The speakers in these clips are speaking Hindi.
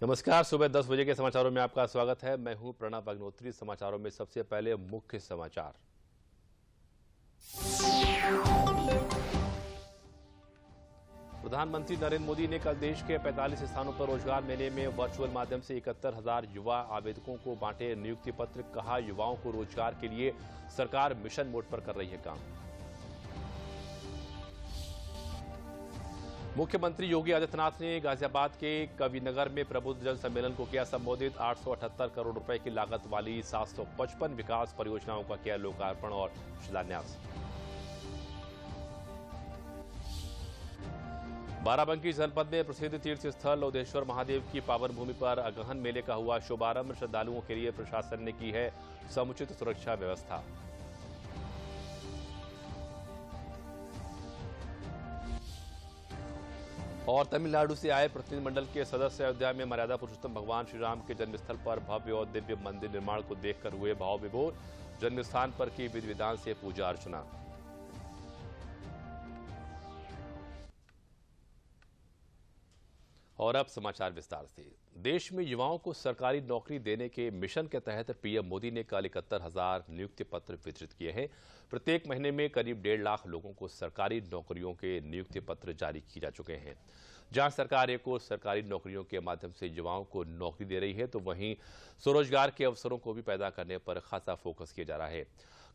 नमस्कार। सुबह 10 बजे के समाचारों में आपका स्वागत है। मैं हूं प्रणव अग्नोत्री। समाचारों में सबसे पहले मुख्य समाचार। प्रधानमंत्री नरेंद्र मोदी ने कल देश के 45 स्थानों पर रोजगार मेले में वर्चुअल माध्यम से 71,000 युवा आवेदकों को बांटे नियुक्ति पत्र। कहा, युवाओं को रोजगार के लिए सरकार मिशन मोड पर कर रही है काम। मुख्यमंत्री योगी आदित्यनाथ ने गाजियाबाद के कविनगर में प्रबुद्ध जन सम्मेलन को किया संबोधित। 878 करोड़ रुपए की लागत वाली 755 विकास परियोजनाओं का किया लोकार्पण और शिलान्यास। बाराबंकी जनपद में प्रसिद्ध तीर्थ स्थल लोधेश्वर महादेव की पावन भूमि पर अगहन मेले का हुआ शुभारंभ। श्रद्धालुओं के लिए प्रशासन ने की है समुचित सुरक्षा व्यवस्था। और तमिलनाडु से आए प्रतिनिधिमंडल के सदस्य अयोध्या में मर्यादा पुरुषोत्तम भगवान श्री राम के जन्मस्थल पर भव्य और दिव्य मंदिर निर्माण को देखकर हुए भाव विभोर। जन्मस्थान पर की विधि विधान से पूजा अर्चना। और अब समाचार विस्तार से। देश में युवाओं को सरकारी नौकरी देने के मिशन के तहत पीएम मोदी ने कल 71,000 नियुक्ति पत्र वितरित किए हैं। प्रत्येक महीने में करीब 1.5 लाख लोगों को सरकारी नौकरियों के नियुक्ति पत्र जारी किए जा चुके हैं। जहां सरकार एक और सरकारी नौकरियों के माध्यम से युवाओं को नौकरी दे रही है, तो वहीं स्वरोजगार के अवसरों को भी पैदा करने पर खासा फोकस किया जा रहा है।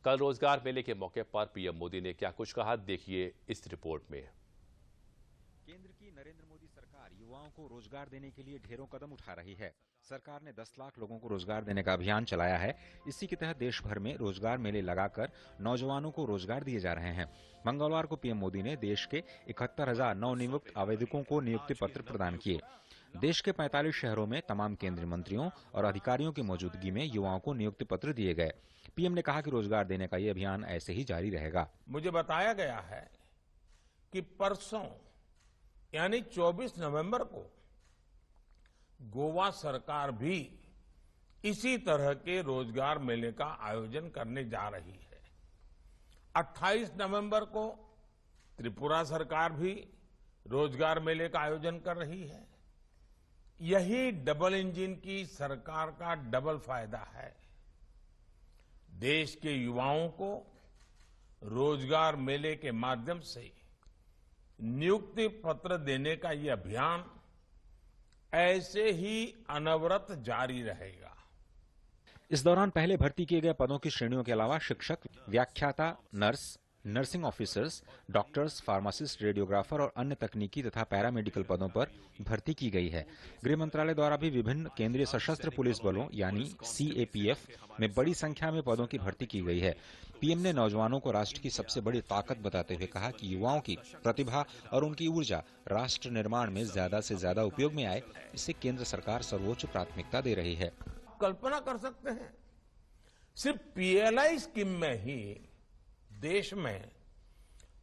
कल रोजगार मेले के मौके पर पीएम मोदी ने क्या कुछ कहा, देखिए इस रिपोर्ट में। केंद्र की नरेंद्र मोदी सरकार युवाओं को रोजगार देने के लिए ढेरों कदम उठा रही है। सरकार ने 10 लाख लोगों को रोजगार देने का अभियान चलाया है। इसी के तहत देश भर में रोजगार मेले लगाकर नौजवानों को रोजगार दिए जा रहे हैं। मंगलवार को पीएम मोदी ने देश के 71,000 नवनियुक्त आवेदकों को नियुक्ति पत्र प्रदान किए। देश के 45 शहरों में तमाम केंद्रीय मंत्रियों और अधिकारियों की मौजूदगी में युवाओं को नियुक्ति पत्र दिए गए। पीएम ने कहा कि रोजगार देने का ये अभियान ऐसे ही जारी रहेगा। मुझे बताया गया है कि परसों यानी 24 नवंबर को गोवा सरकार भी इसी तरह के रोजगार मेले का आयोजन करने जा रही है। 28 नवंबर को त्रिपुरा सरकार भी रोजगार मेले का आयोजन कर रही है। यही डबल इंजन की सरकार का डबल फायदा है। देश के युवाओं को रोजगार मेले के माध्यम से नियुक्ति पत्र देने का ये अभियान ऐसे ही अनवरत जारी रहेगा। इस दौरान पहले भर्ती किए गए पदों की श्रेणियों के अलावा शिक्षक, व्याख्याता, nurse, nursing officers, doctors, pharmacist, radiographer और अन्य तकनीकी तथा पैरामेडिकल पदों पर भर्ती की गई है। गृह मंत्रालय द्वारा भी विभिन्न केंद्रीय सशस्त्र पुलिस बलों यानी सीएपीएफ में बड़ी संख्या में पदों की भर्ती की गई है। पीएम ने नौजवानों को राष्ट्र की सबसे बड़ी ताकत बताते हुए कहा कि युवाओं की प्रतिभा और उनकी ऊर्जा राष्ट्र निर्माण में ज्यादा से ज्यादा उपयोग में आए, इसे केंद्र सरकार सर्वोच्च प्राथमिकता दे रही है। कल्पना कर सकते हैं, सिर्फ पीएलआई स्कीम में ही देश में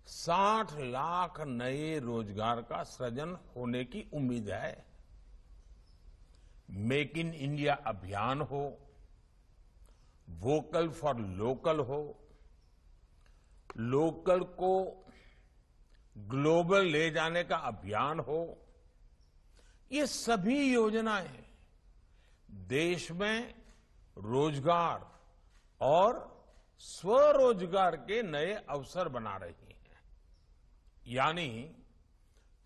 60 लाख नए रोजगार का सृजन होने की उम्मीद है। मेक इन इंडिया अभियान हो, वोकल फॉर लोकल हो, लोकल को ग्लोबल ले जाने का अभियान हो, ये सभी योजनाएं देश में रोजगार और स्वरोजगार के नए अवसर बना रही हैं। यानी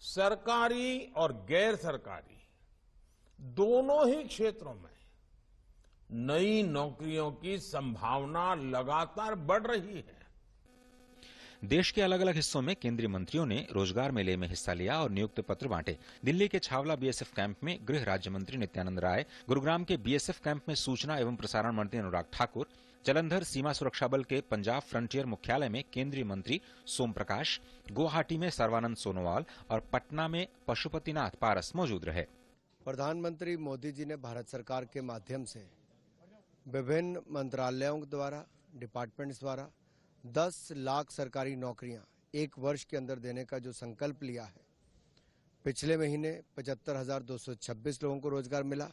सरकारी और गैर सरकारी दोनों ही क्षेत्रों में नई नौकरियों की संभावना लगातार बढ़ रही है। देश के अलग अलग हिस्सों में केंद्रीय मंत्रियों ने रोजगार मेले में हिस्सा लिया और नियुक्ति पत्र बांटे। दिल्ली के छावला बीएसएफ कैंप में गृह राज्य मंत्री नित्यानंद राय, गुरुग्राम के बीएसएफ कैंप में सूचना एवं प्रसारण मंत्री अनुराग ठाकुर, जालंधर सीमा सुरक्षा बल के पंजाब फ्रंटियर मुख्यालय में केंद्रीय मंत्री सोम प्रकाश, गुवाहाटी में सर्बानंद सोनोवाल और पटना में पशुपतिनाथ पारस मौजूद रहे। प्रधानमंत्री मोदी जी ने भारत सरकार के माध्यम से विभिन्न मंत्रालयों द्वारा, डिपार्टमेंट्स द्वारा 10 लाख सरकारी नौकरियां एक वर्ष के अंदर देने का जो संकल्प लिया है, पिछले महीने 75,226 लोगों को रोजगार मिला,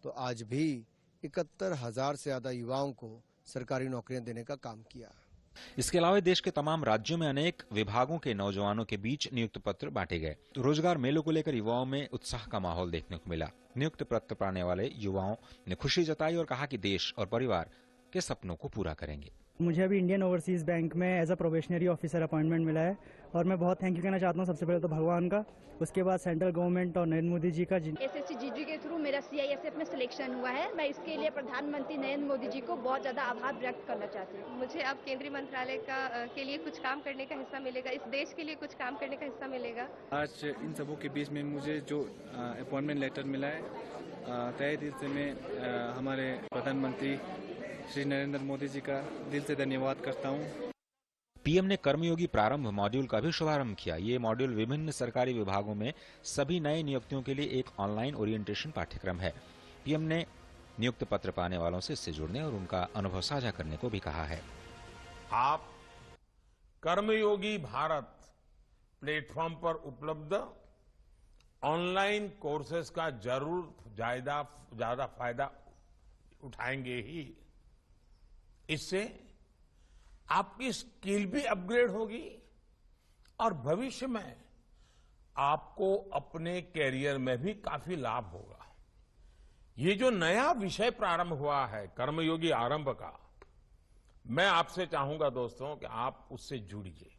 तो आज भी 71,000 से ज्यादा युवाओं को सरकारी नौकरियां देने का काम किया। इसके अलावा देश के तमाम राज्यों में अनेक विभागों के नौजवानों के बीच नियुक्त पत्र बांटे गए। रोजगार मेलों को लेकर युवाओं में उत्साह का माहौल देखने को मिला। नियुक्त पत्र पाने वाले युवाओं ने खुशी जताई और कहा कि देश और परिवार के सपनों को पूरा करेंगे। मुझे अभी इंडियन ओवरसीज बैंक में as a probationary officer appointment मिला है और मैं बहुत थैंक यू कहना चाहता हूँ सबसे पहले तो भगवान का, उसके बाद सेंट्रल गवर्नमेंट और नरेंद्र मोदी जी का। एसएससी जीडी के थ्रू मेरा सीआईएसएफ में सिलेक्शन हुआ है। मैं इसके लिए प्रधानमंत्री नरेंद्र मोदी जी को बहुत ज्यादा आभार व्यक्त करना चाहती हूँ। मुझे अब केंद्रीय मंत्रालय के लिए कुछ काम करने का हिस्सा मिलेगा, इस देश के लिए कुछ काम करने का हिस्सा मिलेगा। आज इन सबों के बीच में मुझे जो अपॉइंटमेंट लेटर मिला है, तहे दिल से मैं हमारे प्रधानमंत्री श्री नरेंद्र मोदी जी का दिल से धन्यवाद करता हूँ। पीएम ने कर्मयोगी प्रारंभ मॉड्यूल का भी शुभारंभ किया। ये मॉड्यूल विभिन्न सरकारी विभागों में सभी नए नियुक्तियों के लिए एक ऑनलाइन ओरिएंटेशन पाठ्यक्रम है। पीएम ने नियुक्त पत्र पाने वालों से इससे जुड़ने और उनका अनुभव साझा करने को भी कहा है। आप कर्मयोगी भारत प्लेटफॉर्म पर उपलब्ध ऑनलाइन कोर्सेज का जरूर ज्यादा फायदा उठाएंगे ही। इससे आपकी स्किल भी अपग्रेड होगी और भविष्य में आपको अपने कैरियर में भी काफी लाभ होगा। ये जो नया विषय प्रारंभ हुआ है कर्मयोगी आरंभ का, मैं आपसे चाहूंगा दोस्तों कि आप उससे जुड़िए।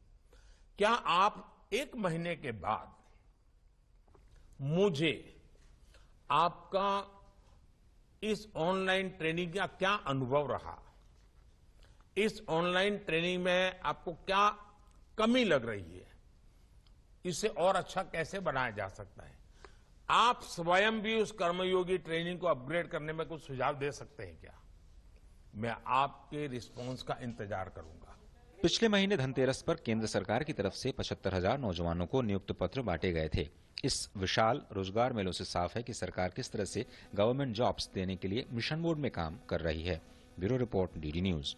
क्या आप 1 महीने के बाद मुझे आपका इस ऑनलाइन ट्रेनिंग का क्या अनुभव रहा, इस ऑनलाइन ट्रेनिंग में आपको क्या कमी लग रही है, इसे और अच्छा कैसे बनाया जा सकता है, आप स्वयं भी उस कर्मयोगी ट्रेनिंग को अपग्रेड करने में कुछ सुझाव दे सकते हैं क्या? मैं आपके रिस्पांस का इंतजार करूंगा। पिछले महीने धनतेरस पर केंद्र सरकार की तरफ से 75,000 नौजवानों को नियुक्त पत्र बांटे गए थे। इस विशाल रोजगार मेलों से साफ है कि सरकार किस तरह से गवर्नमेंट जॉब्स देने के लिए मिशन मोड में काम कर रही है। Bureau report, DD news.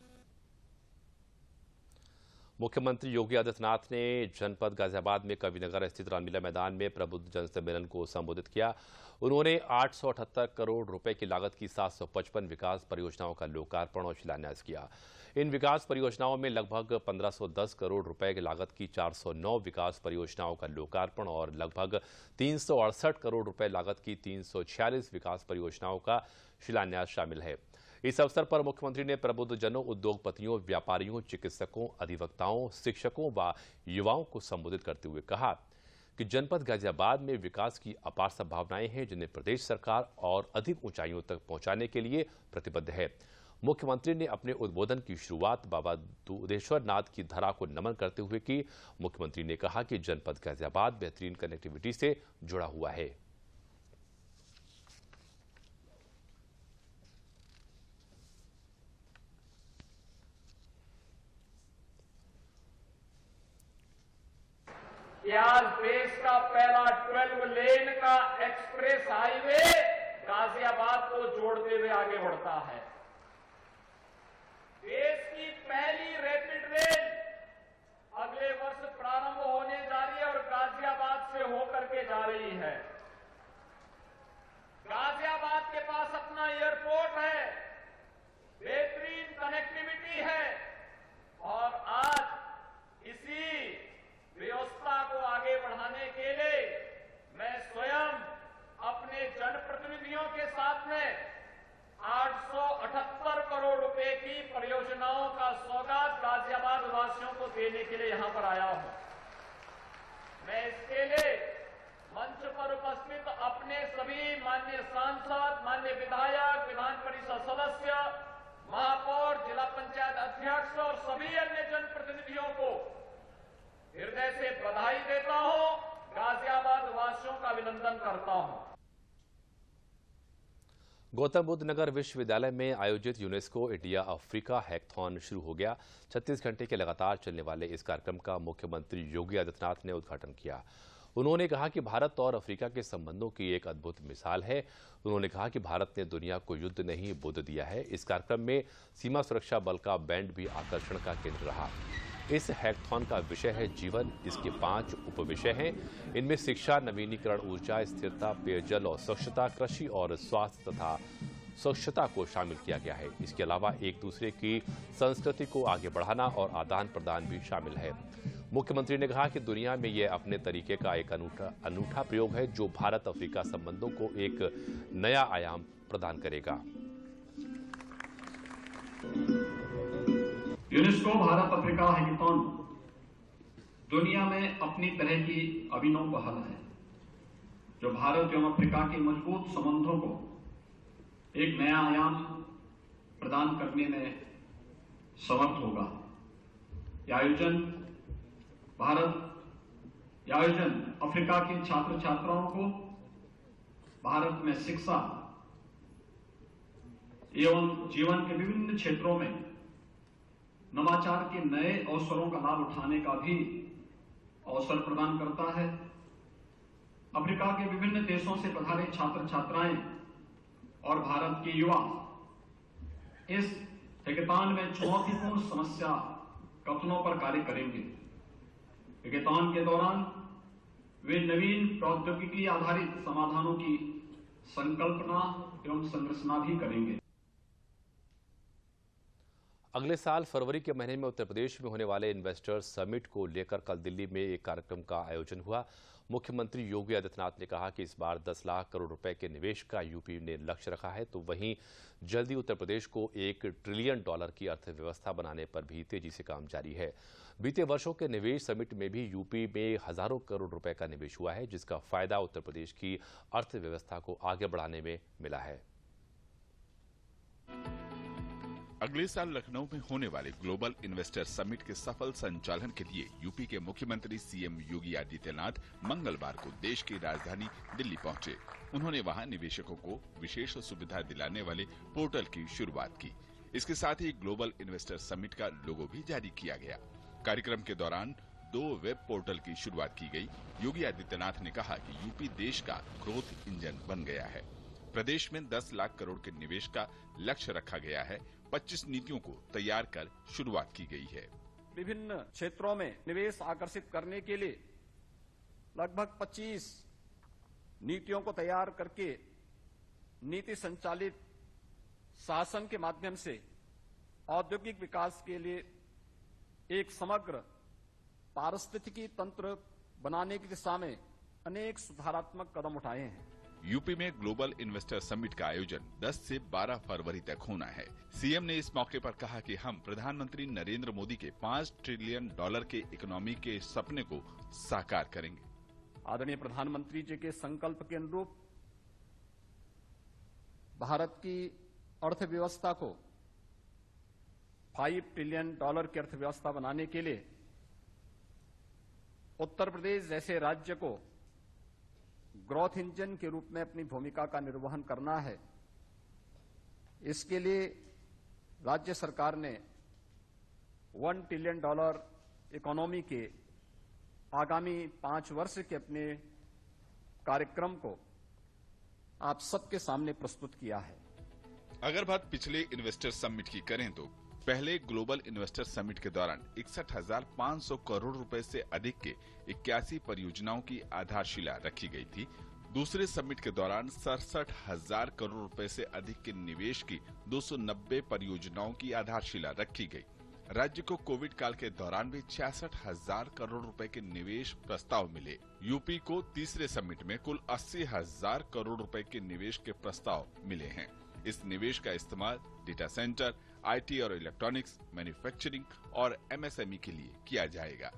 मुख्यमंत्री योगी आदित्यनाथ ने जनपद गाजियाबाद में कविनगर स्थित रामलीला मैदान में प्रबुद्ध जन सम्मेलन को संबोधित किया। उन्होंने 878 करोड़ रुपए की लागत की 755 विकास परियोजनाओं का लोकार्पण और शिलान्यास किया। इन विकास परियोजनाओं में लगभग 1510 करोड़ रुपए की लागत की 409 विकास परियोजनाओं का लोकार्पण और लगभग 368 करोड़ रुपए लागत की 346 विकास परियोजनाओं का शिलान्यास शामिल है। इस अवसर पर मुख्यमंत्री ने प्रबुद्धजनों, उद्योगपतियों, व्यापारियों, चिकित्सकों, अधिवक्ताओं, शिक्षकों व युवाओं को संबोधित करते हुए कहा कि जनपद गाजियाबाद में विकास की अपार संभावनाएं हैं, जिन्हें प्रदेश सरकार और अधिक ऊंचाइयों तक पहुंचाने के लिए प्रतिबद्ध है। मुख्यमंत्री ने अपने उद्बोधन की शुरुआत बाबा दुधेश्वर नाथ की धरा को नमन करते हुए की। मुख्यमंत्री ने कहा कि जनपद गाजियाबाद बेहतरीन कनेक्टिविटी से जुड़ा हुआ है। आज देश का पहला 12 लेन का एक्सप्रेस हाईवे गाजियाबाद को जोड़ते हुए आगे बढ़ता है। देश की पहली रैपिड रेल अगले वर्ष प्रारंभ होने जा रही है और गाजियाबाद से होकर के जा रही है। गाजियाबाद के पास अपना एयरपोर्ट है, बेहतरीन कनेक्टिविटी है और आज इसी व्यवस्था को आगे बढ़ाने के लिए मैं स्वयं अपने जनप्रतिनिधियों के साथ में 878 करोड़ रुपए की परियोजनाओं का सौगात गाजियाबाद वासियों को देने के लिए यहां पर आया हूं। मैं इसके लिए मंच पर उपस्थित अपने सभी माननीय सांसद, माननीय विधायक, विधान परिषद सदस्य, महापौर, जिला पंचायत अध्यक्ष और सभी अन्य जनप्रतिनिधियों को हृदय से बधाई देता हूं, गाजियाबाद वासियों का अभिनंदन करता हूं। गौतम बुद्ध नगर विश्वविद्यालय में आयोजित यूनेस्को इंडिया अफ्रीका हैकथॉन शुरू हो गया। 36 घंटे के लगातार चलने वाले इस कार्यक्रम का मुख्यमंत्री योगी आदित्यनाथ ने उद्घाटन किया। उन्होंने कहा कि भारत और अफ्रीका के संबंधों की एक अद्भुत मिसाल है। उन्होंने कहा कि भारत ने दुनिया को युद्ध नहीं बुद्ध दिया है। इस कार्यक्रम में सीमा सुरक्षा बल का बैंड भी आकर्षण का केंद्र रहा। इस हैकथॉन का विषय है जीवन। इसके 5 उपविषय हैं। इनमें शिक्षा, नवीनीकरण ऊर्जा, स्थिरता, पेयजल और स्वच्छता, कृषि और स्वास्थ्य तथा स्वच्छता को शामिल किया गया है। इसके अलावा एक दूसरे की संस्कृति को आगे बढ़ाना और आदान प्रदान भी शामिल है। मुख्यमंत्री ने कहा कि दुनिया में यह अपने तरीके का एक अनूठा प्रयोग है जो भारत अफ्रीका संबंधों को एक नया आयाम प्रदान करेगा। यूनेस्को भारत अफ्रीका हैकाथॉन दुनिया में अपनी तरह की अभिनव पहल है जो भारत एवं अफ्रीका के मजबूत संबंधों को एक नया आयाम प्रदान करने में समर्थ होगा। यह आयोजन अफ्रीका के छात्र छात्राओं को भारत में शिक्षा एवं जीवन के विभिन्न क्षेत्रों में नवाचार के नए अवसरों का लाभ उठाने का भी अवसर प्रदान करता है। अफ्रीका के विभिन्न देशों से पधारे छात्र छात्राएं और भारत के युवा इस हैकाथॉन में चुनौतीपूर्ण समस्या कथनों पर कार्य करेंगे। हैकाथॉन के दौरान वे नवीन प्रौद्योगिकी आधारित समाधानों की संकल्पना एवं संरचना भी करेंगे। अगले साल फरवरी के महीने में उत्तर प्रदेश में होने वाले इन्वेस्टर्स समिट को लेकर कल दिल्ली में एक कार्यक्रम का आयोजन हुआ। मुख्यमंत्री योगी आदित्यनाथ ने कहा कि इस बार 10 लाख करोड़ रुपए के निवेश का यूपी ने लक्ष्य रखा है, तो वहीं जल्दी उत्तर प्रदेश को $1 ट्रिलियन की अर्थव्यवस्था बनाने पर भी तेजी से काम जारी है। बीते वर्षों के निवेश समिट में भी यूपी में हजारों करोड़ रुपए का निवेश हुआ है, जिसका फायदा उत्तर प्रदेश की अर्थव्यवस्था को आगे बढ़ाने में मिला है। अगले साल लखनऊ में होने वाले ग्लोबल इन्वेस्टर समिट के सफल संचालन के लिए यूपी के मुख्यमंत्री सीएम योगी आदित्यनाथ मंगलवार को देश की राजधानी दिल्ली पहुंचे। उन्होंने वहां निवेशकों को विशेष सुविधा दिलाने वाले पोर्टल की शुरुआत की। इसके साथ ही ग्लोबल इन्वेस्टर समिट का लोगो भी जारी किया गया। कार्यक्रम के दौरान 2 वेब पोर्टल की शुरुआत की गई। योगी आदित्यनाथ ने कहा कि यूपी देश का ग्रोथ इंजन बन गया है। प्रदेश में 10 लाख करोड़ के निवेश का लक्ष्य रखा गया है। 25 नीतियों को तैयार कर शुरुआत की गई है। विभिन्न क्षेत्रों में निवेश आकर्षित करने के लिए लगभग 25 नीतियों को तैयार करके नीति संचालित शासन के माध्यम से औद्योगिक विकास के लिए एक समग्र पारिस्थितिकी तंत्र बनाने की दिशा में अनेक सुधारात्मक कदम उठाए हैं। यूपी में ग्लोबल इन्वेस्टर समिट का आयोजन 10 से 12 फरवरी तक होना है। सीएम ने इस मौके पर कहा कि हम प्रधानमंत्री नरेंद्र मोदी के $5 ट्रिलियन के इकोनॉमी के सपने को साकार करेंगे। आदरणीय प्रधानमंत्री जी के संकल्प के अनुरूप भारत की अर्थव्यवस्था को $5 ट्रिलियन की अर्थव्यवस्था बनाने के लिए उत्तर प्रदेश जैसे राज्य को ग्रोथ इंजन के रूप में अपनी भूमिका का निर्वहन करना है। इसके लिए राज्य सरकार ने $1 ट्रिलियन इकोनॉमी के आगामी 5 वर्ष के अपने कार्यक्रम को आप सबके सामने प्रस्तुत किया है। अगर बात पिछले इन्वेस्टर समिट की करें तो पहले ग्लोबल इन्वेस्टर समिट के दौरान 61,500 करोड़ रुपए से अधिक के 81 परियोजनाओं की आधारशिला रखी गई थी। दूसरे समिट के दौरान 67,000 करोड़ रुपए से अधिक के निवेश की 290 परियोजनाओं की आधारशिला रखी गई। राज्य को कोविड काल के दौरान भी 66,000 करोड़ रुपए के निवेश प्रस्ताव मिले। यूपी को तीसरे समिट में कुल 80,000 करोड़ रुपए के निवेश के प्रस्ताव मिले हैं। इस निवेश का इस्तेमाल डेटा सेंटर, आईटी और इलेक्ट्रॉनिक्स, मैन्युफैक्चरिंग और एमएसएमई के लिए किया जाएगा।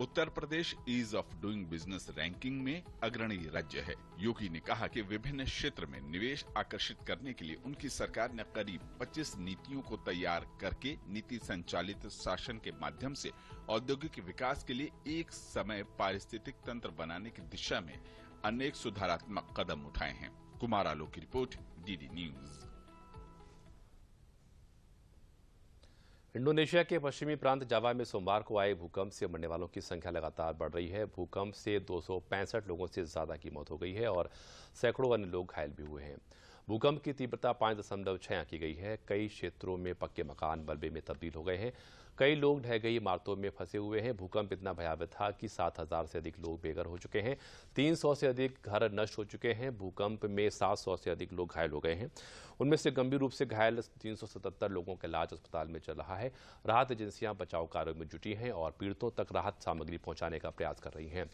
Uttar Pradesh ease of doing business ranking में अग्रणी राज्य है। योगी ने कहा कि विभिन्न क्षेत्र में निवेश आकर्षित करने के लिए उनकी सरकार ने करीब 25 नीतियों को तैयार करके नीति संचालित शासन के माध्यम से औद्योगिक विकास के लिए एक समय पारिस्थितिक तंत्र बनाने की दिशा में अनेक सुधारात्मक कदम उठाए हैं। कुमार आलोक की रिपोर्ट, डीडी न्यूज। इंडोनेशिया के पश्चिमी प्रांत जावा में सोमवार को आए भूकंप से मरने वालों की संख्या लगातार बढ़ रही है। भूकंप से 265 लोगों से ज्यादा की मौत हो गई है और सैकड़ों अन्य लोग घायल भी हुए हैं। भूकंप की तीव्रता 5.6 की गई है। कई क्षेत्रों में पक्के मकान मलबे में तब्दील हो गए हैं। कई लोग ढह गई इमारतों में फंसे हुए हैं। भूकंप इतना भयावह था कि 7,000 से अधिक लोग बेघर हो चुके हैं। 300 से अधिक घर नष्ट हो चुके हैं। भूकंप में 700 से अधिक लोग घायल हो गए हैं। उनमें से गंभीर रूप से घायल 377 लोगों का इलाज अस्पताल में चल रहा है। राहत एजेंसियां बचाव कार्यों में जुटी हैं और पीड़ितों तक राहत सामग्री पहुंचाने का प्रयास कर रही हैं।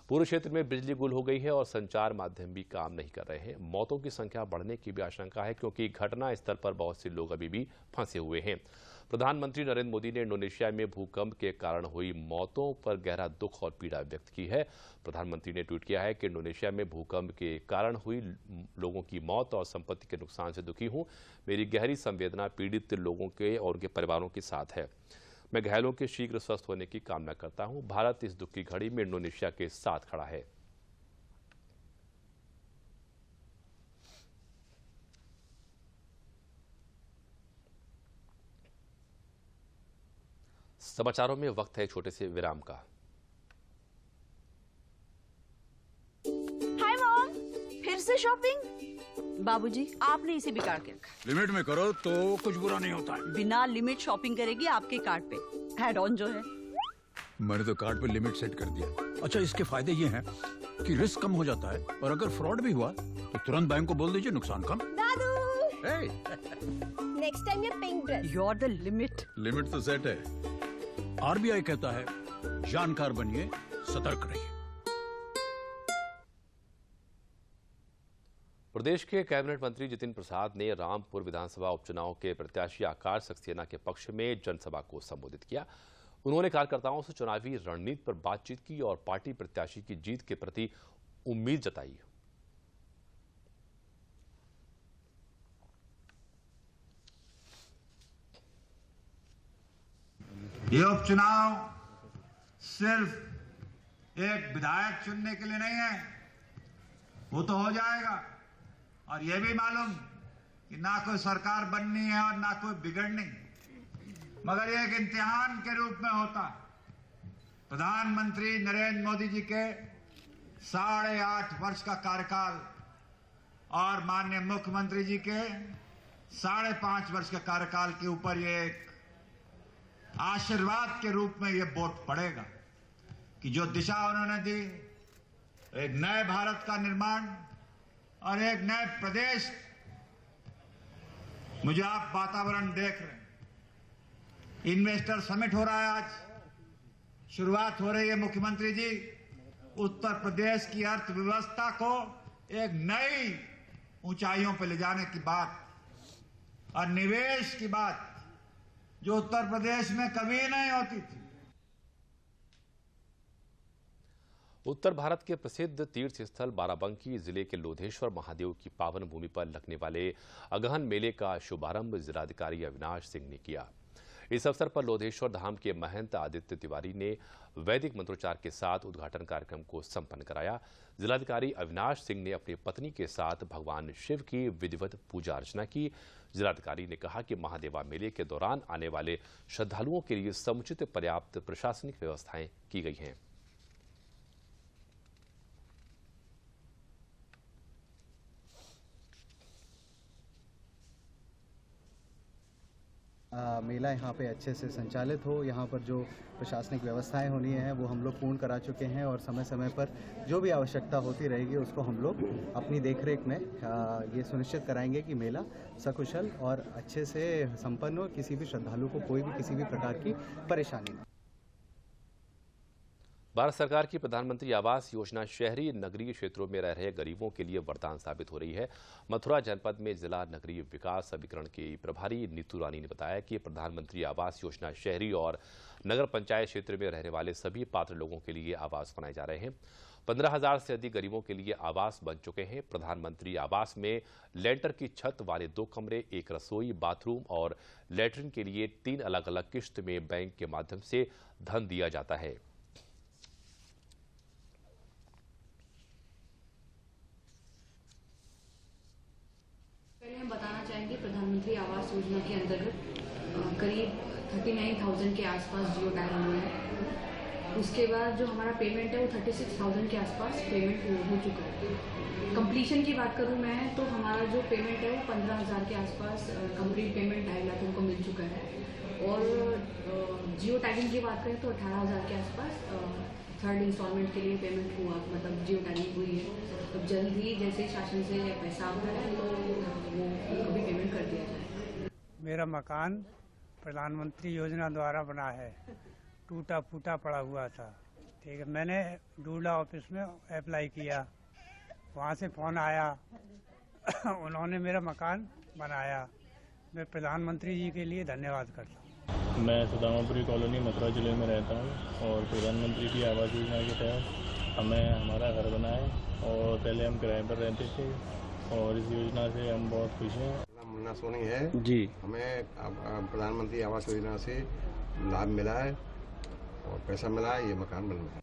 पूरे क्षेत्र में बिजली गुल हो गई है और संचार माध्यम भी काम नहीं कर रहे हैं। मौतों की संख्या बढ़ने की भी आशंका है क्योंकि घटना स्थल पर बहुत से लोग अभी भी फंसे हुए हैं। प्रधानमंत्री नरेंद्र मोदी ने इंडोनेशिया में भूकंप के कारण हुई मौतों पर गहरा दुख और पीड़ा व्यक्त की है। प्रधानमंत्री ने ट्वीट किया है कि इंडोनेशिया में भूकंप के कारण हुई लोगों की मौत और संपत्ति के नुकसान से दुखी हूं। मेरी गहरी संवेदना पीड़ित लोगों के और उनके परिवारों के साथ है। मैं घायलों के शीघ्र स्वस्थ होने की कामना करता हूं। भारत इस दुख की घड़ी में इंडोनेशिया के साथ खड़ा है। समाचारों में वक्त है छोटे से विराम का। हाय मॉम, फिर से शॉपिंग? बाबूजी, आपने इसे बिगाड़ के रखा। लिमिट में करो तो कुछ बुरा नहीं होता है। बिना लिमिट शॉपिंग करेगी आपके कार्ड पे ऐड ऑन जो है। मैंने तो कार्ड पे लिमिट सेट कर दिया। अच्छा, इसके फायदे ये हैं कि रिस्क कम हो जाता है और अगर फ्रॉड भी हुआ तो तुरंत बैंक को बोल दीजिए, नुकसान कम। दादू, hey! नेक्स्ट टाइम ये pink dress. You are the limit. Limit तो सेट है। आरबीआई कहता है जानकार बनिए, सतर्क रहिए। प्रदेश के कैबिनेट मंत्री जितिन प्रसाद ने रामपुर विधानसभा उपचुनाव के प्रत्याशी आकाश सक्सेना के पक्ष में जनसभा को संबोधित किया। उन्होंने कार्यकर्ताओं से चुनावी रणनीति पर बातचीत की और पार्टी प्रत्याशी की जीत के प्रति उम्मीद जताई। ये उपचुनाव सिर्फ एक विधायक चुनने के लिए नहीं है, वो तो हो जाएगा। और ये भी मालूम कि ना कोई सरकार बननी है और ना कोई बिगड़नी, मगर ये एक इम्तिहान के रूप में होता है। प्रधानमंत्री नरेंद्र मोदी जी के 8.5 वर्ष का कार्यकाल और माननीय मुख्यमंत्री जी के 5.5 वर्ष के कार्यकाल के ऊपर ये एक आशीर्वाद के रूप में ये वोट पड़ेगा कि जो दिशा उन्होंने दी, एक नए भारत का निर्माण और एक नए प्रदेश। मुझे आप वातावरण देख रहे हैं। इन्वेस्टर समिट हो रहा है, आज शुरुआत हो रही है। मुख्यमंत्री जी उत्तर प्रदेश की अर्थव्यवस्था को एक नई ऊंचाइयों पर ले जाने की बात और निवेश की बात जो उत्तर प्रदेश में कभी नहीं होती थी। उत्तर भारत के प्रसिद्ध तीर्थ स्थल बाराबंकी जिले के लोधेश्वर महादेव की पावन भूमि पर लगने वाले अगहन मेले का शुभारंभ जिलाधिकारी अविनाश सिंह ने किया। इस अवसर पर लोधेश्वर धाम के महंत आदित्य तिवारी ने वैदिक मंत्रोच्चार के साथ उद्घाटन कार्यक्रम को संपन्न कराया। जिलाधिकारी अविनाश सिंह ने अपनी पत्नी के साथ भगवान शिव की विधिवत पूजा अर्चना की। जिलाधिकारी ने कहा कि महादेवा मेले के दौरान आने वाले श्रद्धालुओं के लिए समुचित पर्याप्त प्रशासनिक व्यवस्थाएं की गई हैं। मेला यहाँ पे अच्छे से संचालित हो। यहाँ पर जो प्रशासनिक व्यवस्थाएं होनी है वो हम लोग पूर्ण करा चुके हैं और समय समय पर जो भी आवश्यकता होती रहेगी उसको हम लोग अपनी देखरेख में ये सुनिश्चित कराएंगे कि मेला सकुशल और अच्छे से संपन्न हो, किसी भी श्रद्धालु को कोई भी किसी भी प्रकार की परेशानी न। भारत सरकार की प्रधानमंत्री आवास योजना शहरी नगरीय क्षेत्रों में रह रहे गरीबों के लिए वरदान साबित हो रही है। मथुरा जनपद में जिला नगरीय विकास अभिकरण की प्रभारी नीतू रानी ने बताया कि प्रधानमंत्री आवास योजना शहरी और नगर पंचायत क्षेत्र में रहने वाले सभी पात्र लोगों के लिए आवास बनाए जा रहे हैं। 15,000 से अधिक गरीबों के लिए आवास बन चुके हैं। प्रधानमंत्री आवास में लेंटर की छत वाले 2 कमरे, 1 रसोई, बाथरूम और लैट्रिन के लिए 3 अलग अलग किश्त में बैंक के माध्यम से धन दिया जाता है। हम बताना चाहेंगे प्रधानमंत्री आवास योजना के अंतर्गत करीब 39,000 के आसपास जियो टैग हुए हैं। उसके बाद जो हमारा पेमेंट है वो 36,000 के आसपास पेमेंट हो चुका है। कंप्लीशन की बात करूँ मैं तो हमारा जो पेमेंट है वो 15,000 के आसपास कंप्लीट पेमेंट 2.5 लाख को मिल चुका है। और जियो टैगिंग की बात करें तो 18,000 के आसपास थर्ड इंस्टॉलमेंट के लिए पेमेंट हुआ, मतलब जियो टैगिंग हुई है। तो जल्द ही जैसे शासन से पैसा आता है तो वो कभी पेमेंट कर दिया जाए। मेरा मकान प्रधानमंत्री योजना द्वारा बना है, टूटा फूटा पड़ा हुआ था। ठीक है, मैंने डूडा ऑफिस में अप्लाई किया, वहाँ से फ़ोन आया उन्होंने मेरा मकान बनाया। मैं प्रधानमंत्री जी के लिए धन्यवाद करता हूँ। मैं सुदामापुरी कॉलोनी मथुरा जिले में रहता हूँ और प्रधानमंत्री की आवास योजना के तहत हमें हमारा घर बना है और पहले हम किराए पर रहते थे और इस योजना से हम बहुत खुश हैं। मुन्ना सोनी है जी, हमें प्रधानमंत्री आवास योजना से लाभ मिला है और पैसा मिला है, ये मकान बन गया।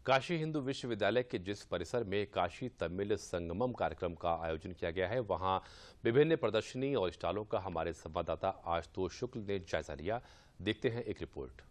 काशी हिंदू विश्वविद्यालय के जिस परिसर में काशी तमिल संगमम कार्यक्रम का आयोजन किया गया है, वहां विभिन्न प्रदर्शनी और स्टॉलों का हमारे संवाददाता आशुतोष शुक्ल ने जायजा लिया। देखते हैं एक रिपोर्ट।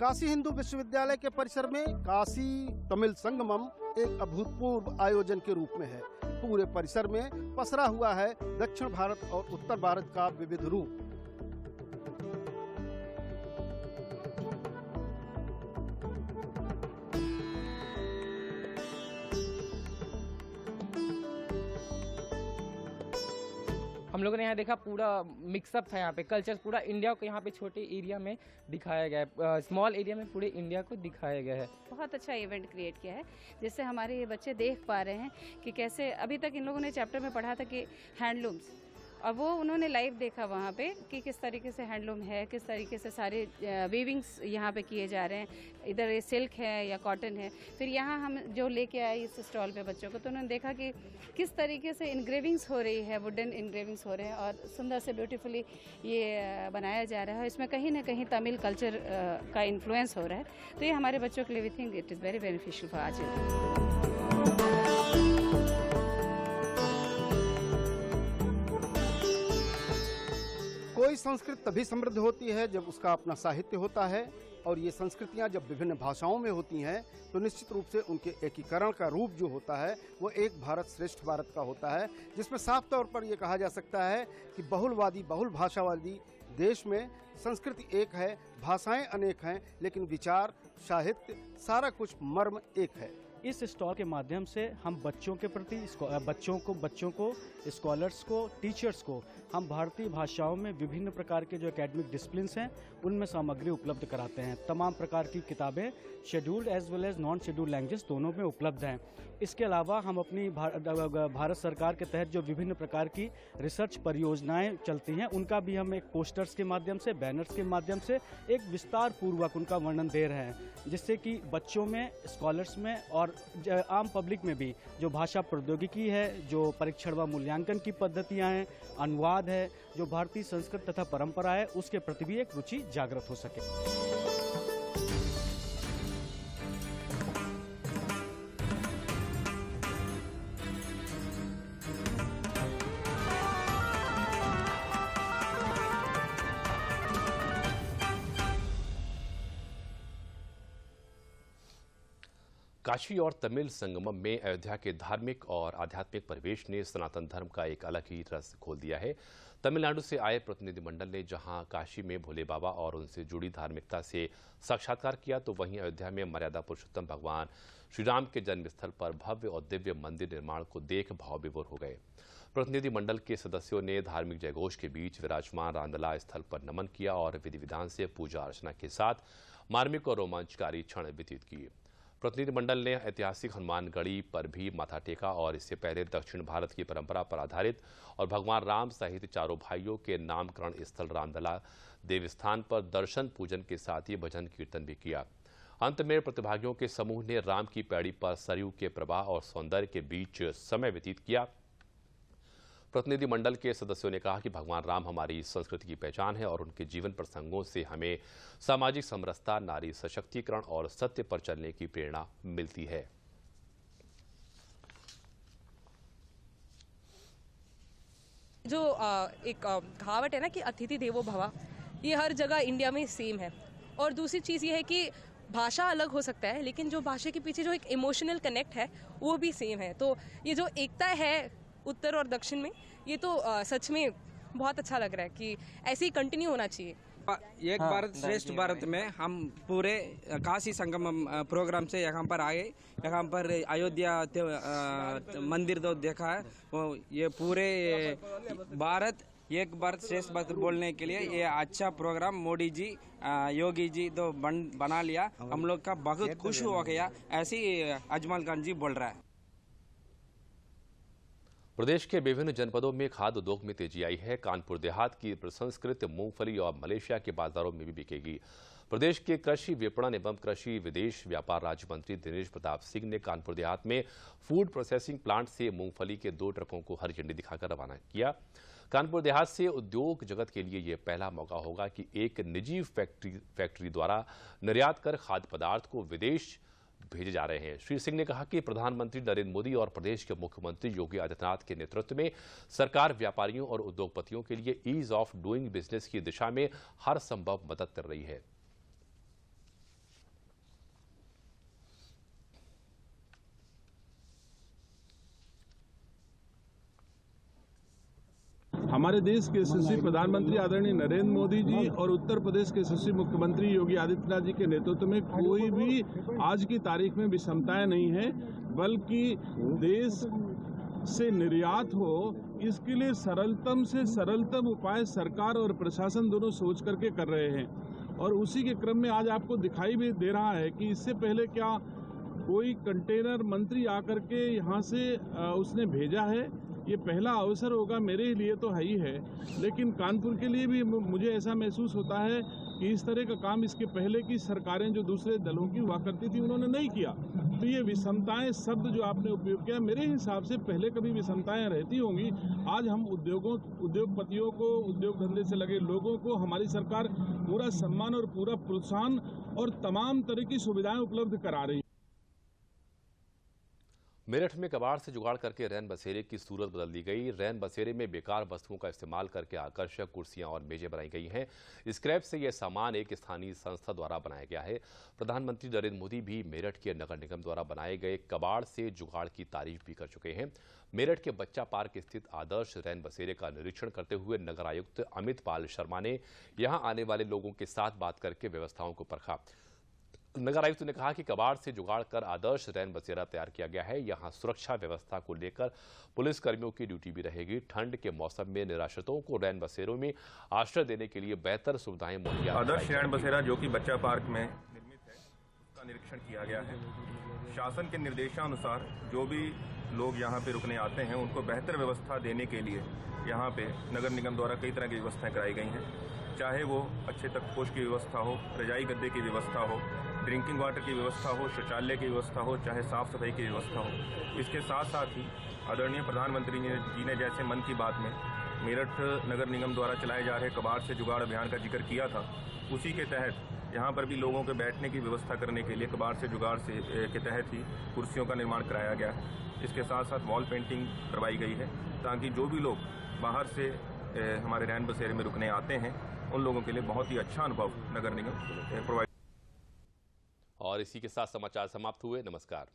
काशी हिंदू विश्वविद्यालय के परिसर में काशी तमिल संगमम एक अभूतपूर्व आयोजन के रूप में है। पूरे परिसर में पसरा हुआ है दक्षिण भारत और उत्तर भारत का विविध रूप। हम लोगों ने यहाँ देखा पूरा मिक्सअप था, यहाँ पे कल्चर पूरा इंडिया को यहाँ पे छोटे एरिया में दिखाया गया है, स्मॉल एरिया में पूरे इंडिया को दिखाया गया है। बहुत अच्छा इवेंट क्रिएट किया है, जिससे हमारे ये बच्चे देख पा रहे हैं कि कैसे अभी तक इन लोगों ने चैप्टर में पढ़ा था कि हैंडलूम्स, और वो उन्होंने लाइव देखा वहाँ पे कि किस तरीके से हैंडलूम है, किस तरीके से सारे वीविंग्स यहाँ पे किए जा रहे हैं। इधर ये सिल्क है या कॉटन है। फिर यहाँ हम जो लेके आए इस स्टॉल पे बच्चों को, तो उन्होंने देखा कि किस तरीके से इनग्रेविंग्स हो रही है, वुडन इनग्रेविंग्स हो रहे हैं और सुंदर से ब्यूटीफुली ये बनाया जा रहा है। इसमें कहीं ना कहीं तमिल कल्चर का इन्फ्लुएंस हो रहा है। तो ये हमारे बच्चों के लिए we think it is very beneficial for our children. कोई संस्कृति तभी समृद्ध होती है जब उसका अपना साहित्य होता है, और ये संस्कृतियां जब विभिन्न भाषाओं में होती हैं तो निश्चित रूप से उनके एकीकरण का रूप जो होता है वो एक भारत श्रेष्ठ भारत का होता है, जिसमें साफ तौर पर ये कहा जा सकता है कि बहुलवादी बहुल भाषावादी देश में संस्कृति एक है, भाषाएं अनेक हैं, लेकिन विचार, साहित्य, सारा कुछ मर्म एक है। इस स्टॉल के माध्यम से हम बच्चों के प्रति बच्चों को स्कॉलर्स को, टीचर्स को हम भारतीय भाषाओं में विभिन्न प्रकार के जो एकेडमिक डिसिप्लिन्स हैं उनमें सामग्री उपलब्ध कराते हैं। तमाम प्रकार की किताबें scheduled as well as non scheduled language दोनों में उपलब्ध हैं। इसके अलावा हम अपनी भारत सरकार के तहत जो विभिन्न प्रकार की रिसर्च परियोजनाएं चलती हैं उनका भी हम एक पोस्टर्स के माध्यम से, बैनर्स के माध्यम से एक विस्तार पूर्वक उनका वर्णन दे रहे हैं, जिससे कि बच्चों में, स्कॉलर्स में और आम पब्लिक में भी जो भाषा प्रौद्योगिकी है, जो परीक्षण व मूल्यांकन की पद्धतियां हैं, अनुवाद है, जो भारतीय संस्कृति तथा परंपरा है, उसके प्रति भी एक रुचि जागृत हो सके। काशी और तमिल संगमम में अयोध्या के धार्मिक और आध्यात्मिक परिवेश ने सनातन धर्म का एक अलग ही रस खोल दिया है। तमिलनाडु से आए प्रतिनिधिमंडल ने जहां काशी में भोले बाबा और उनसे जुड़ी धार्मिकता से साक्षात्कार किया, तो वहीं अयोध्या में मर्यादा पुरुषोत्तम भगवान श्री राम के जन्मस्थल पर भव्य और दिव्य मंदिर निर्माण को देख भाव विभोर हो गए। प्रतिनिधिमंडल के सदस्यों ने धार्मिक जयघोष के बीच विराजमान रामलला स्थल पर नमन किया और विधि विधान से पूजा अर्चना के साथ मार्मिक और रोमांचकारी क्षण व्यतीत किए। प्रतिनिधिमंडल ने ऐतिहासिक हनुमानगढ़ी पर भी माथा टेका और इससे पहले दक्षिण भारत की परंपरा पर आधारित और भगवान राम सहित चारों भाइयों के नामकरण स्थल रामलला देवस्थान पर दर्शन पूजन के साथ ही भजन कीर्तन भी किया। अंत में प्रतिभागियों के समूह ने राम की पैड़ी पर सरयू के प्रवाह और सौंदर्य के बीच समय व्यतीत किया। प्रतिनिधिमंडल के सदस्यों ने कहा कि भगवान राम हमारी संस्कृति की पहचान है और उनके जीवन प्रसंगों से हमें सामाजिक समरसता, नारी सशक्तिकरण और सत्य पर चलने की प्रेरणा मिलती है। जो एक कहावत है ना कि अतिथि देवो भव, ये हर जगह इंडिया में सेम है। और दूसरी चीज़ ये है कि भाषा अलग हो सकता है, लेकिन जो भाषा के पीछे जो एक इमोशनल कनेक्ट है वो भी सेम है। तो ये जो एकता है उत्तर और दक्षिण में, ये तो सच में बहुत अच्छा लग रहा है कि ऐसे ही कंटिन्यू होना चाहिए। एक भारत श्रेष्ठ भारत में हम पूरे काशी संगम प्रोग्राम से यहाँ पर आए, यहाँ पर अयोध्या मंदिर तो देखा है। वो ये पूरे भारत एक भारत श्रेष्ठ भारत बोलने के लिए ये अच्छा प्रोग्राम मोदी जी, योगी जी तो बना लिया। हम लोग का बहुत खुश हो गया, ऐसे ही अजमल खान जी बोल रहा है। प्रदेश के विभिन्न जनपदों में खाद्य उद्योग में तेजी आई है। कानपुर देहात की प्रसंस्कृत मूंगफली और मलेशिया के बाजारों में भी बिकेगी। प्रदेश के कृषि विपणन एवं कृषि विदेश व्यापार राज्य मंत्री दिनेश प्रताप सिंह ने कानपुर देहात में फूड प्रोसेसिंग प्लांट से मूंगफली के 2 ट्रकों को हरी झंडी दिखाकर रवाना किया। कानपुर देहात से उद्योग जगत के लिए यह पहला मौका होगा कि एक निजी फैक्ट्री द्वारा निर्यात कर खाद्य पदार्थ को विदेश भेजे जा रहे हैं। श्री सिंह ने कहा कि प्रधानमंत्री नरेंद्र मोदी और प्रदेश के मुख्यमंत्री योगी आदित्यनाथ के नेतृत्व में सरकार व्यापारियों और उद्योगपतियों के लिए ईज ऑफ डूइंग बिजनेस की दिशा में हर संभव मदद कर रही है। हमारे देश के यशस्वी प्रधानमंत्री आदरणीय नरेंद्र मोदी जी और उत्तर प्रदेश के यशस्वी मुख्यमंत्री योगी आदित्यनाथ जी के नेतृत्व में कोई भी आज की तारीख में विषमताएं नहीं है, बल्कि देश से निर्यात हो इसके लिए सरलतम से सरलतम उपाय सरकार और प्रशासन दोनों सोच करके कर रहे हैं। और उसी के क्रम में आज आपको दिखाई भी दे रहा है कि इससे पहले क्या कोई कंटेनर मंत्री आकर के यहाँ से उसने भेजा है। ये पहला अवसर होगा, मेरे लिए तो है ही है, लेकिन कानपुर के लिए भी मुझे ऐसा महसूस होता है कि इस तरह का काम इसके पहले की सरकारें जो दूसरे दलों की हुआ करती थी उन्होंने नहीं किया। तो ये विषमताएं शब्द जो आपने उपयोग किया, मेरे हिसाब से पहले कभी विषमताएं रहती होंगी। आज हम उद्योगपतियों को, उद्योग धंधे से लगे लोगों को हमारी सरकार पूरा सम्मान और पूरा प्रोत्साहन और तमाम तरह की सुविधाएं उपलब्ध करा रही है। मेरठ में कबाड़ से जुगाड़ करके रैन बसेरे की सूरत बदल दी गई। रैन बसेरे में बेकार वस्तुओं का इस्तेमाल करके आकर्षक कुर्सियां और मेजें बनाई गई हैं। स्क्रैप से यह सामान एक स्थानीय संस्था द्वारा बनाया गया है। प्रधानमंत्री नरेंद्र मोदी भी मेरठ के नगर निगम द्वारा बनाए गए कबाड़ से जुगाड़ की तारीफ भी कर चुके हैं। मेरठ के बच्चा पार्क स्थित आदर्श रैन बसेरे का निरीक्षण करते हुए नगर आयुक्त अमित पाल शर्मा ने यहां आने वाले लोगों के साथ बात करके व्यवस्थाओं को परखा। नगर आयुक्त ने कहा कि कबाड़ से जुगाड़ कर आदर्श रैन बसेरा तैयार किया गया है। यहां सुरक्षा व्यवस्था को लेकर पुलिस कर्मियों की ड्यूटी भी रहेगी। ठंड के मौसम में निराश्रितों को रैन बसेरों में आश्रय देने के लिए बेहतर सुविधाएं मुहैया। आदर्श रैन बसेरा जो कि बच्चा पार्क में निर्मित है, उसका निरीक्षण किया गया है। शासन के निर्देशानुसार जो भी लोग यहाँ पे रुकने आते हैं उनको बेहतर व्यवस्था देने के लिए यहाँ पे नगर निगम द्वारा कई तरह की व्यवस्थाएं कराई गई हैं। चाहे वो अच्छे तक पोष की व्यवस्था हो, रजाई गद्दे की व्यवस्था हो, ड्रिंकिंग वाटर की व्यवस्था हो, शौचालय की व्यवस्था हो, चाहे साफ सफाई की व्यवस्था हो। इसके साथ साथ ही आदरणीय प्रधानमंत्री जी ने जैसे मन की बात में मेरठ नगर निगम द्वारा चलाए जा रहे कबाड़ से जुगाड़ अभियान का जिक्र किया था, उसी के तहत यहाँ पर भी लोगों के बैठने की व्यवस्था करने के लिए कबाड़ से जुगाड़ से के तहत ही कुर्सियों का निर्माण कराया गया है। इसके साथ साथ वॉल पेंटिंग करवाई गई है ताकि जो भी लोग बाहर से हमारे रैन बसेरे में रुकने आते हैं उन लोगों के लिए बहुत ही अच्छा अनुभव नगर निगम प्रोवाइड। और इसी के साथ समाचार समाप्त हुए। नमस्कार।